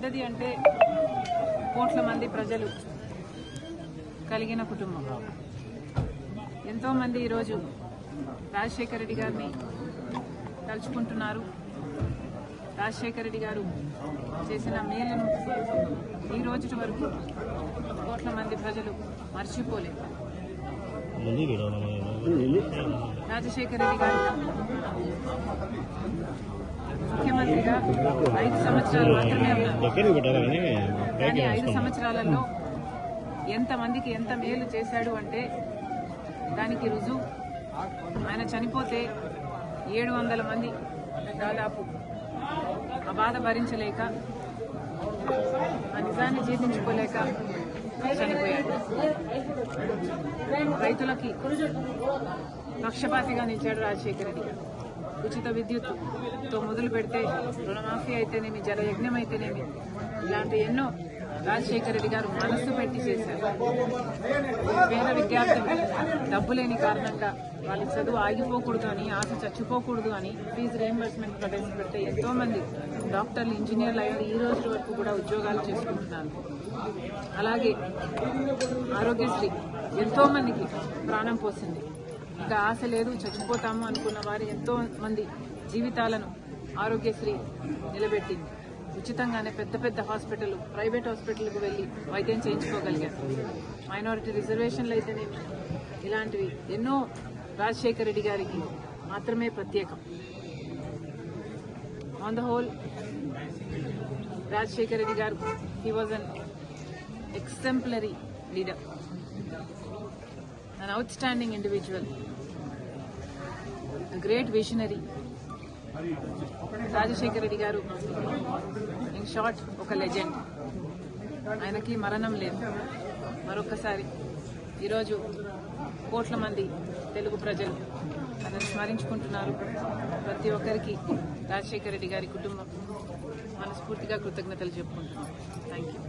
పెద్దది అంటే కోట్ల మంది ప్రజలు కలిగిన కుటుంబం. ఎంతో మంది ఈరోజు రాజశేఖర రెడ్డి గారిని తలుచుకుంటున్నారు. రాజశేఖర రెడ్డి గారు చేసిన మేలును ఈ రోజు వరకు కోట్ల మంది ప్రజలు మర్చిపోలేదు. రాజశేఖర రెడ్డి గారు ముఖ్యమంత్రిగా 5 సంవత్సరాలు మాత్రమే ఉన్నారు. కానీ 5 సంవత్సరాలలో ఎంతమందికి ఎంత మేలు చేశాడు అంటే దానికి రుజువు ఆయన చనిపోతే 700 మంది దాదాపు ఆ బాధ భరించలేక ఆ నిజాన్ని జీర్ణించుకోలేక చనిపోయాడు. రైతులకి పక్షపాతిగా నిలిచాడు రాజశేఖర రెడ్డి గారు. ఉచిత విద్యుత్తో మొదలు పెడితే రుణమాఫీ అయితేనేమి, జలయజ్ఞం అయితేనేమి, ఇలాంటి ఎన్నో రాజశేఖర రెడ్డి గారు మనస్సు పెట్టి చేశారు. పేద విద్యార్థులు డబ్బు లేని కారణంగా వాళ్ళ చదువు ఆగిపోకూడదు అని, ఆశ చచ్చిపోకూడదు అని ఫీజు రీయింబర్స్మెంట్ ప్రవేశపెడితే ఎంతో మంది డాక్టర్లు, ఇంజనీర్లు అయ్యారు. ఈ రోజు వరకు కూడా ఉద్యోగాలు చేసుకుంటున్నారు. అలాగే ఆరోగ్యశ్రీ ఎంతో మందికి ప్రాణం పోసింది. ఇంకా ఆశ లేదు, చచ్చిపోతాము అనుకున్న వారి ఎంతో మంది జీవితాలను ఆరోగ్యశ్రీ నిలబెట్టింది. ఉచితంగానే పెద్ద పెద్ద హాస్పిటల్, ప్రైవేట్ హాస్పిటల్కు వెళ్లి వైద్యం చేయించుకోగలిగారు. మైనారిటీ రిజర్వేషన్లు అయితేనేమి, ఇలాంటివి ఎన్నో రాజశేఖర రెడ్డి గారికి మాత్రమే ప్రత్యేకం. On the whole Rajasekhara Reddy గారు he was an exemplary leader, an outstanding individual, a great visionary. Rajasekhara Reddy గారు ఇన్ షార్ట్ ఒక లెజెండ్. ఆయనకి మరణం లేదు. మరొకసారి ఈరోజు కోట్ల మంది తెలుగు ప్రజలు ఆయన స్మరించుకుంటున్నారు. ప్రతి ఒక్కరికి రాజశేఖర రెడ్డి గారి కుటుంబం మనస్ఫూర్తిగా కృతజ్ఞతలు చెప్పుకుంటున్నాం. Thank you.